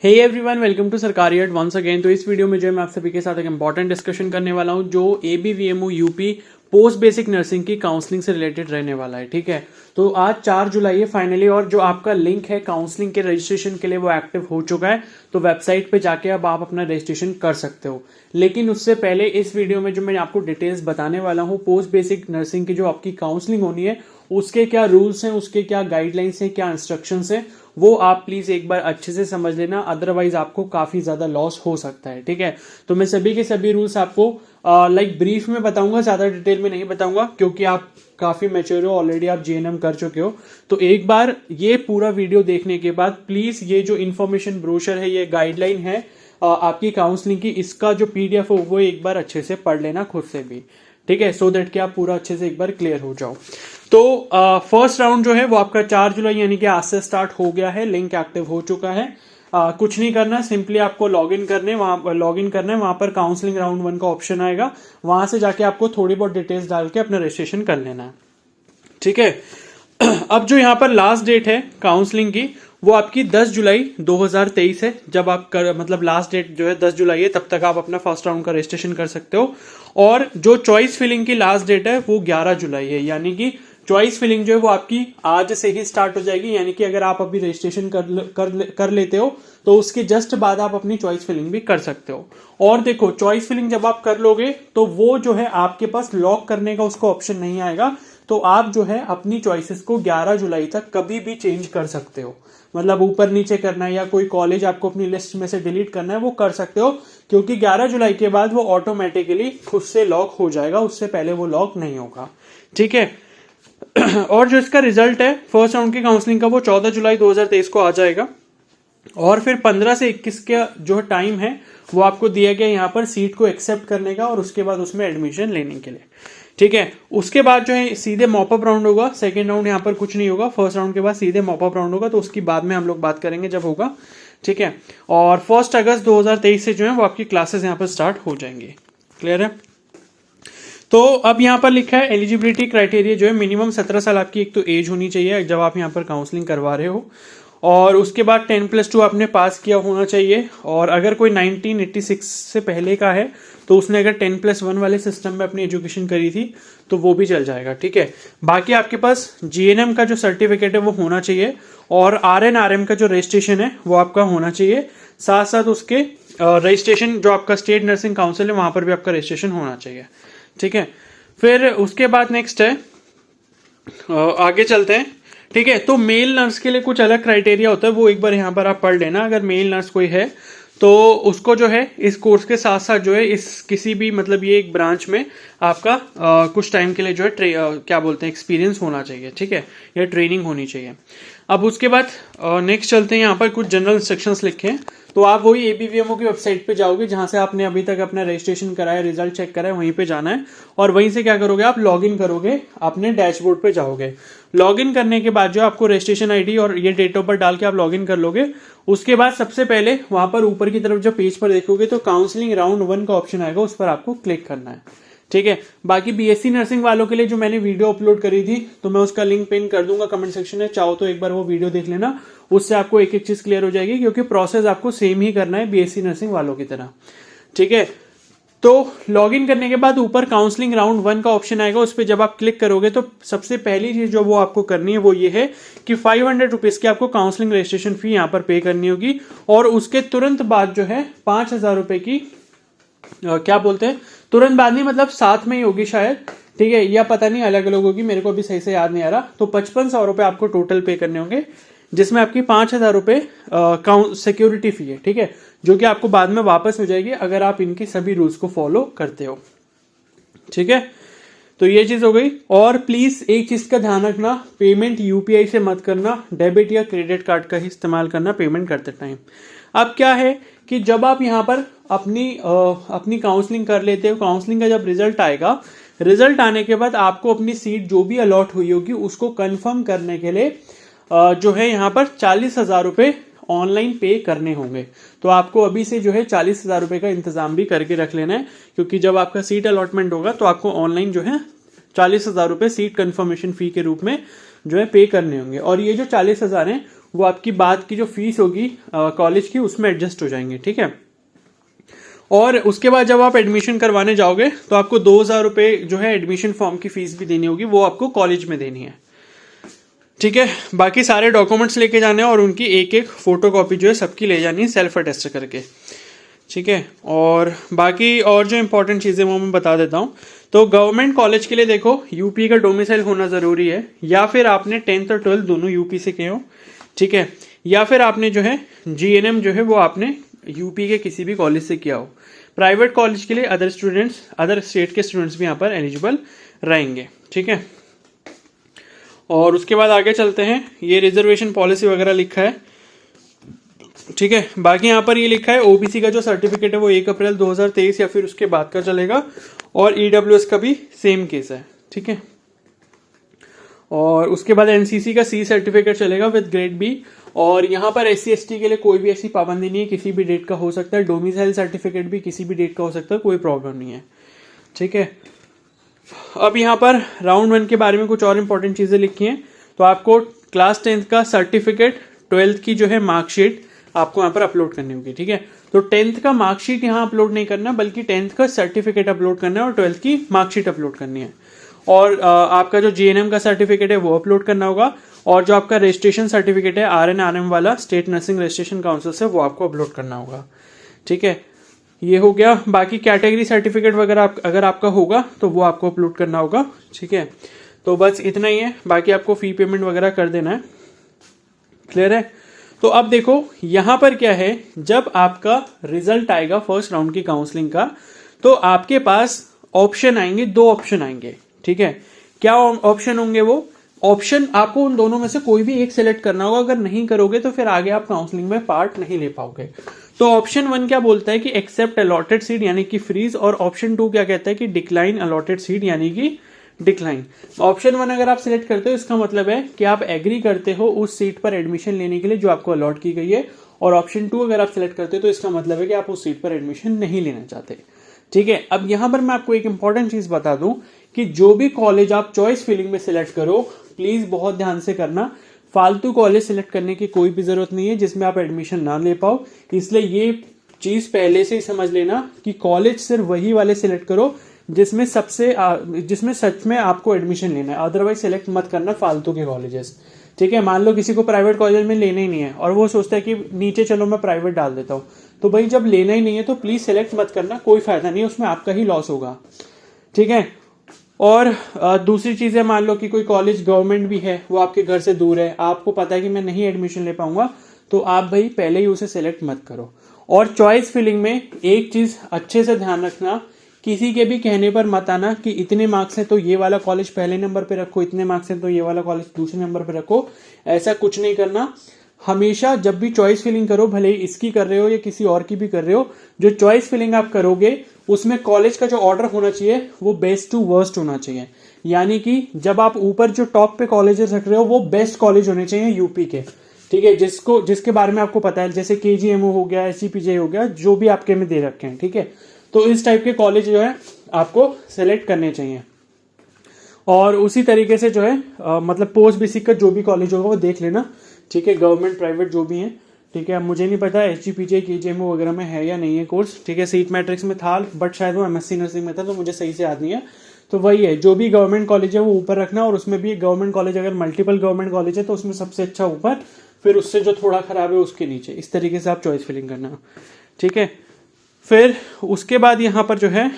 Hey everyone, welcome to सरकारी add once again. तो इस वीडियो में जो है मैं आप सभी के साथ एक इंपॉर्टेंट डिस्कशन करने वाला हूं जो ABVMU UP post basic nursing की काउंसलिंग से रिलेटेड रहने वाला है। ठीक है, तो आज 4 जुलाई है फाइनली, और जो आपका लिंक है काउंसलिंग के रजिस्ट्रेशन के लिए वो एक्टिव हो चुका है। तो वेबसाइट पे जाके अब आप अपना रजिस्ट्रेशन कर सकते हो। लेकिन उससे पहले इस वीडियो में जो मैं आपको डिटेल्स बताने वाला हूँ पोस्ट बेसिक नर्सिंग की जो आपकी काउंसलिंग होनी है उसके क्या रूल्स हैं, उसके क्या गाइडलाइंस हैं, क्या इंस्ट्रक्शंस हैं, वो आप प्लीज एक बार अच्छे से समझ लेना, अदरवाइज आपको काफी ज्यादा लॉस हो सकता है। ठीक है, तो मैं सभी के सभी रूल्स आपको ब्रीफ में बताऊंगा, ज्यादा डिटेल में नहीं बताऊंगा क्योंकि आप काफी मैच्योर हो, ऑलरेडी आप जीएनएम कर चुके हो। तो एक बार ये पूरा वीडियो देखने के बाद प्लीज ये जो इन्फॉर्मेशन ब्रोशर है, ये गाइडलाइन है आपकी काउंसलिंग की, इसका जो PDF हो वो एक बार अच्छे से पढ़ लेना खुद से भी। ठीक है, सो दैट कि आप पूरा अच्छे से एक बार क्लियर हो जाओ। तो फर्स्ट राउंड जो है वो आपका 4 जुलाई यानी कि आज से स्टार्ट हो गया है, लिंक एक्टिव हो चुका है। कुछ नहीं करना, सिंपली आपको लॉगिन करना है, वहां पर काउंसलिंग राउंड 1 का ऑप्शन आएगा, वहां से जाके आपको थोड़ी बहुत डिटेल्स डाल के अपना रजिस्ट्रेशन कर लेना है। ठीक है, अब जो यहाँ पर लास्ट डेट है काउंसलिंग की वो आपकी 10 जुलाई 2023 है। जब आप लास्ट डेट जो है 10 जुलाई है, तब तक आप अपना फर्स्ट राउंड का रजिस्ट्रेशन कर सकते हो। और जो चॉइस फिलिंग की लास्ट डेट है वो 11 जुलाई है, यानी कि चॉइस फिलिंग जो है वो आपकी आज से ही स्टार्ट हो जाएगी। यानी कि अगर आप अभी रजिस्ट्रेशन कर लेते हो तो उसके जस्ट बाद आप अपनी चॉइस फिलिंग भी कर सकते हो। और देखो, चॉइस फिलिंग जब आप कर लोगे तो वो जो है आपके पास लॉक करने का उसको ऑप्शन नहीं आएगा, तो आप जो है अपनी चॉइसेस को 11 जुलाई तक कभी भी चेंज कर सकते हो। मतलब ऊपर नीचे करना है या कोई कॉलेज आपको अपनी लिस्ट में से डिलीट करना है वो कर सकते हो, क्योंकि 11 जुलाई के बाद वो ऑटोमेटिकली खुद से लॉक हो जाएगा, उससे पहले वो लॉक नहीं होगा। ठीक है, और जो इसका रिजल्ट है फर्स्ट राउंड की काउंसलिंग का वो 14 जुलाई 2023 को आ जाएगा। और फिर 15 से 21 का जो टाइम है वो आपको दिया गया यहाँ पर सीट को एक्सेप्ट करने का और उसके बाद उसमें एडमिशन लेने के लिए। ठीक है, उसके बाद जो है सीधे मॉपअप राउंड होगा। सेकेंड राउंड यहाँ पर कुछ नहीं होगा, फर्स्ट राउंड के बाद सीधे मॉपअप राउंड होगा, तो उसकी बाद में हम लोग बात करेंगे जब होगा। ठीक है, और 1 अगस्त 2023 से जो है वो आपकी क्लासेस यहाँ पर स्टार्ट हो जाएंगे। क्लियर है? तो अब यहाँ पर लिखा है एलिजिबिलिटी क्राइटेरिया जो है मिनिमम 17 साल आपकी एक तो एज होनी चाहिए जब आप यहाँ पर काउंसलिंग करवा रहे हो, और उसके बाद 10+2 आपने पास किया होना चाहिए। और अगर कोई 1986 से पहले का है तो उसने अगर 10+1 वाले सिस्टम में अपनी एजुकेशन करी थी तो वो भी चल जाएगा। ठीक है, बाकी आपके पास GNM का जो सर्टिफिकेट है वो होना चाहिए, और RN/RM का जो रजिस्ट्रेशन है वो आपका होना चाहिए। साथ साथ उसके रजिस्ट्रेशन जो आपका स्टेट नर्सिंग काउंसिल है वहां पर भी आपका रजिस्ट्रेशन होना चाहिए। ठीक है, फिर उसके बाद नेक्स्ट है, आगे चलते हैं। ठीक है, तो मेल नर्स के लिए कुछ अलग क्राइटेरिया होता है, वो एक बार यहाँ पर आप पढ़ लेना। अगर मेल नर्स कोई है तो उसको जो है इस कोर्स के साथ साथ जो है इस किसी भी ये एक ब्रांच में आपका कुछ टाइम के लिए जो है क्या बोलते हैं एक्सपीरियंस होना चाहिए। ठीक है, या ट्रेनिंग होनी चाहिए। अब उसके बाद नेक्स्ट चलते हैं, यहाँ पर कुछ जनरल इंस्ट्रक्शंस लिखे हैं, तो आप वही ABVMO की वेबसाइट पे जाओगे जहां से आपने अभी तक अपना रजिस्ट्रेशन कराया, रिजल्ट चेक कराया, वहीं पे जाना है। और वहीं से क्या करोगे, आप लॉगिन करोगे, अपने डैशबोर्ड पे जाओगे। लॉगिन करने के बाद जो आपको रजिस्ट्रेशन ID और ये डेट ऑफ बर्थ डाल के आप लॉगिन कर लोगे। उसके बाद सबसे पहले वहां पर ऊपर की तरफ जो पेज पर देखोगे तो काउंसलिंग राउंड 1 का ऑप्शन आएगा, उस पर आपको क्लिक करना है। ठीक है, बाकी BSc नर्सिंग वालों के लिए जो मैंने वीडियो अपलोड करी थी तो मैं उसका लिंक पिन कर दूंगा कमेंट सेक्शन में, चाहो तो एक बार वो वीडियो देख लेना, उससे आपको एक एक चीज क्लियर हो जाएगी, क्योंकि प्रोसेस आपको सेम ही करना है BSc नर्सिंग वालों की तरह। ठीक है, तो लॉगिन करने के बाद ऊपर काउंसलिंग राउंड 1 का ऑप्शन आएगा, उस पर जब आप क्लिक करोगे तो सबसे पहली चीज जो वो आपको करनी है वो ये है कि 500 रुपीज की आपको काउंसलिंग रजिस्ट्रेशन फी यहाँ पर पे करनी होगी। और उसके तुरंत बाद जो है 5,000 रुपए की क्या बोलते हैं, तुरंत बाद नहीं, साथ में ही होगी शायद। ठीक है, या पता नहीं अलग अलग होगी, मेरे को अभी सही से याद नहीं आ रहा। तो 5500 रुपए आपको टोटल पे करने होंगे, जिसमें आपकी 5,000 रुपए सिक्योरिटी फी है। ठीक है, जो कि आपको बाद में वापस हो जाएगी अगर आप इनकी सभी रूल्स को फॉलो करते हो। ठीक है, तो ये चीज हो गई। और प्लीज एक चीज का ध्यान रखना, पेमेंट UPI से मत करना, डेबिट या क्रेडिट कार्ड का ही इस्तेमाल करना पेमेंट करते टाइम। अब क्या है कि जब आप यहाँ पर अपनी काउंसलिंग कर लेते हो, काउंसलिंग का जब रिजल्ट आएगा, रिजल्ट आने के बाद आपको अपनी सीट जो भी अलॉट हुई होगी उसको कंफर्म करने के लिए जो है यहाँ पर 40,000 रुपए ऑनलाइन पे करने होंगे। तो आपको अभी से जो है 40,000 रुपए का इंतजाम भी करके रख लेना है, क्योंकि जब आपका सीट अलॉटमेंट होगा तो आपको ऑनलाइन जो है 40,000 रुपए सीट कंफर्मेशन फी के रूप में जो है पे करने होंगे। और ये जो 40,000 है वो आपकी बाद की जो फीस होगी कॉलेज की उसमें एडजस्ट हो जाएंगे, ठीक है। और उसके बाद जब आप एडमिशन करवाने जाओगे तो आपको 2,000 रुपये जो है एडमिशन फॉर्म की फीस भी देनी होगी, वो आपको कॉलेज में देनी है, ठीक है। बाकी सारे डॉक्यूमेंट्स लेके जाने हैं और उनकी एक एक फोटोकॉपी जो है सबकी ले जानी है सेल्फ अटेस्ट करके, ठीक है। और बाकी और जो इंपॉर्टेंट चीज़ें वो मैं बता देता हूँ। तो गवर्नमेंट कॉलेज के लिए देखो यूपी का डोमिसाइल होना ज़रूरी है, या फिर आपने 10th और 12th दोनों यूपी से किए हो, ठीक है, या फिर आपने जो है जीएनएम जो है वो आपने यूपी के किसी भी कॉलेज से किया हो। प्राइवेट कॉलेज के लिए अदर स्टेट के स्टूडेंट्स भी यहाँ पर एलिजिबल रहेंगे, ठीक है। और उसके बाद आगे चलते हैं, ये रिजर्वेशन पॉलिसी वगैरह लिखा है, ठीक है। बाकी यहाँ पर ये लिखा है ओबीसी का जो सर्टिफिकेट है वो 1 अप्रैल 2023 या फिर उसके बाद का चलेगा, और ईडब्ल्यूएस का भी सेम केस है, ठीक है। और उसके बाद एनसीसी का सी सर्टिफिकेट चलेगा विद ग्रेड बी। और यहाँ पर SC/ST के लिए कोई भी ऐसी पाबंदी नहीं है, किसी भी डेट का हो सकता है। डोमिसाइल सर्टिफिकेट भी किसी भी डेट का हो सकता है, कोई प्रॉब्लम नहीं है, ठीक है। अब यहाँ पर राउंड 1 के बारे में कुछ और इंपॉर्टेंट चीज़ें लिखी हैं। तो आपको क्लास 10th का सर्टिफिकेट, 12th की जो है मार्कशीट आपको यहाँ पर अपलोड करनी होगी, ठीक है। तो 10th का मार्कशीट यहाँ अपलोड नहीं करना, बल्कि 10th का सर्टिफिकेट अपलोड करना है और 12th की मार्कशीट अपलोड करनी है। और आपका जो जीएनएम का सर्टिफिकेट है वो अपलोड करना होगा, और जो आपका रजिस्ट्रेशन सर्टिफिकेट है RNRM वाला स्टेट नर्सिंग रजिस्ट्रेशन काउंसिल से, वो आपको अपलोड करना होगा, ठीक है। ये हो गया। बाकी कैटेगरी सर्टिफिकेट वगैरह अगर आपका होगा तो वो आपको अपलोड करना होगा, ठीक है। तो बस इतना ही है, बाकी आपको फी पेमेंट वगैरह कर देना है, क्लियर है। तो अब देखो यहाँ पर क्या है, जब आपका रिजल्ट आएगा फर्स्ट राउंड की काउंसलिंग का, तो आपके पास ऑप्शन आएंगे, 2 ऑप्शन आएंगे, ठीक है। क्या ऑप्शन होंगे वो? ऑप्शन आपको उन दोनों में से कोई भी एक सिलेक्ट करना होगा, अगर नहीं करोगे तो फिर आगे आप काउंसलिंग में पार्ट नहीं ले पाओगे। तो ऑप्शन 1 क्या बोलता है कि एक्सेप्ट अलॉटेड सीट यानी कि फ्रीज, और ऑप्शन 2 क्या कहता है कि डिक्लाइन अलॉटेड सीट यानी कि डिक्लाइन। ऑप्शन 1 अगर आप सिलेक्ट करते हो इसका मतलब है कि आप एग्री करते हो उस सीट पर एडमिशन लेने के लिए जो आपको अलॉट की गई है, और ऑप्शन 2 अगर आप सिलेक्ट करते हो तो इसका मतलब है कि आप उस सीट पर एडमिशन नहीं लेना चाहते, ठीक है। अब यहां पर मैं आपको एक इंपॉर्टेंट चीज बता दूं कि जो भी कॉलेज आप चॉइस फिलिंग में सिलेक्ट करो, प्लीज बहुत ध्यान से करना, फालतू कॉलेज सिलेक्ट करने की कोई भी जरूरत नहीं है जिसमें आप एडमिशन ना ले पाओ। इसलिए ये चीज पहले से ही समझ लेना कि कॉलेज सिर्फ वही वाले सिलेक्ट करो जिसमें सच में आपको एडमिशन लेना है, अदरवाइज सिलेक्ट मत करना फालतू के कॉलेजेस, ठीक है। मान लो किसी को प्राइवेट कॉलेज में लेना ही नहीं है और वो सोचता है कि नीचे चलो मैं प्राइवेट डाल देता हूँ, तो भाई जब लेना ही नहीं है तो प्लीज सिलेक्ट मत करना, कोई फायदा नहीं है, उसमें आपका ही लॉस होगा, ठीक है। और दूसरी चीज है, मान लो कि कोई कॉलेज गवर्नमेंट भी है, वो आपके घर से दूर है, आपको पता है कि मैं नहीं एडमिशन ले पाऊंगा, तो आप भाई पहले ही उसे सिलेक्ट मत करो। और चॉइस फिलिंग में एक चीज अच्छे से ध्यान रखना, किसी के भी कहने पर मत आना कि इतने मार्क्स हैं तो ये वाला कॉलेज पहले नंबर पे रखो, इतने मार्क्स हैं तो ये वाला कॉलेज दूसरे नंबर पे रखो, ऐसा कुछ नहीं करना। हमेशा जब भी चॉइस फिलिंग करो, भले ही इसकी कर रहे हो या किसी और की भी कर रहे हो, जो चॉइस फिलिंग आप करोगे उसमें कॉलेज का जो ऑर्डर होना चाहिए वो बेस्ट टू वर्स्ट होना चाहिए, यानी कि जब आप ऊपर जो टॉप पे कॉलेजेस रख रहे हो वो बेस्ट कॉलेज होने चाहिए यूपी के, ठीक है, जिसके बारे में आपको पता है, जैसे KGMU हो गया, SGPJ हो गया, जो भी आपके में दे रखे हैं, ठीक है। तो इस टाइप के कॉलेज जो है आपको सेलेक्ट करने चाहिए। और उसी तरीके से जो है मतलब पोस्ट बेसिक का जो भी कॉलेज होगा वो देख लेना, ठीक है, गवर्नमेंट प्राइवेट जो भी है, ठीक है। अब मुझे नहीं पता SGPJ KGMU वगैरह में है या नहीं है कोर्स, ठीक है। सीट मैट्रिक्स में था बट शायद वो MSc नर्सिंग में था, तो मुझे सही से याद नहीं है। तो वही है, जो भी गवर्नमेंट कॉलेज है वो ऊपर रखना, और उसमें भी गवर्नमेंट कॉलेज अगर मल्टीपल गवर्नमेंट कॉलेज है तो उसमें सबसे अच्छा ऊपर, फिर उससे जो थोड़ा खराब है उसके नीचे, इस तरीके से आप चॉइस फिलिंग करना, ठीक है। फिर उसके बाद यहाँ पर जो है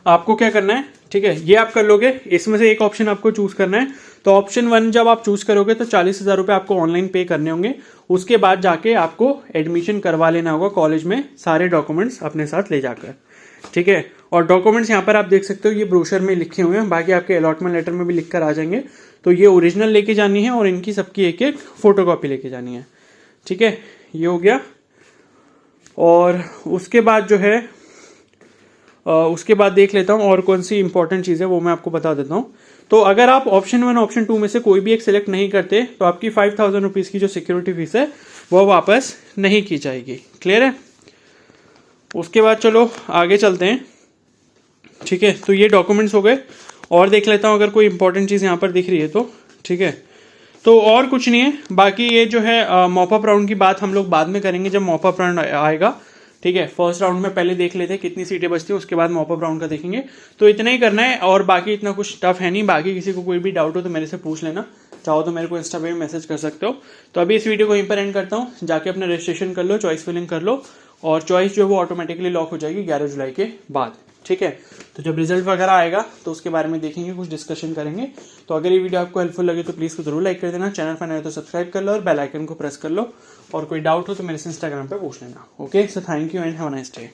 आपको क्या करना है, ठीक है, ये आप कर लोगे, इसमें से एक ऑप्शन आपको चूज करना है। तो ऑप्शन 1 जब आप चूज करोगे तो 40,000 रुपये आपको ऑनलाइन पे करने होंगे, उसके बाद जाके आपको एडमिशन करवा लेना होगा कॉलेज में, सारे डॉक्यूमेंट्स अपने साथ ले जाकर, ठीक है। और डॉक्यूमेंट्स यहाँ पर आप देख सकते हो, ये ब्रोशर में लिखे हुए हैं, बाकी आपके अलॉटमेंट लेटर में भी लिख कर आ जाएंगे। तो ये ओरिजिनल लेके जानी है और इनकी सबकी एक एक फोटोकॉपी लेके जानी है, ठीक है। ये हो गया। और उसके बाद जो है उसके बाद देख लेता हूँ और कौन सी इंपॉर्टेंट चीज़ है वो मैं आपको बता देता हूँ। तो अगर आप ऑप्शन 1 ऑप्शन 2 में से कोई भी एक सिलेक्ट नहीं करते तो आपकी 5,000 रुपीज़ की जो सिक्योरिटी फीस है वो वापस नहीं की जाएगी, क्लियर है। उसके बाद चलो आगे चलते हैं, ठीक है। तो ये डॉक्यूमेंट्स हो गए, और देख लेता हूँ अगर कोई इंपॉर्टेंट चीज़ यहाँ पर दिख रही है तो, ठीक है। तो और कुछ नहीं है, बाकी ये जो है मॉपअप राउंड की बात हम लोग बाद में करेंगे जब मॉपअप राउंड आएगा, ठीक है। फर्स्ट राउंड में पहले देख लेते हैं कितनी सीटें बचती हैं, उसके बाद मॉपअप राउंड का देखेंगे। तो इतना ही करना है और बाकी इतना कुछ टफ है नहीं। बाकी किसी को कोई भी डाउट हो तो मेरे से पूछ लेना, चाहो तो मेरे को इंस्टा पे भी मैसेज कर सकते हो। तो अभी इस वीडियो को यहीं पर एंड करता हूँ, जाके अपना रजिस्ट्रेशन कर लो, चॉइस फिलिंग कर लो और चॉइस जो है वो ऑटोमेटिकली लॉक हो जाएगी 11 जुलाई के बाद, ठीक है। तो जब रिजल्ट वगैरह आएगा तो उसके बारे में देखेंगे, कुछ डिस्कशन करेंगे। तो अगर ये वीडियो आपको हेल्पफुल लगे तो प्लीज़ जरूर लाइक कर देना, चैनल पर नए हो तो सब्सक्राइब कर लो और बेल आइकन को प्रेस कर लो। और कोई डाउट हो तो मेरे से इंस्टाग्राम पे पूछ लेना। Okay, so thank you and have a nice day.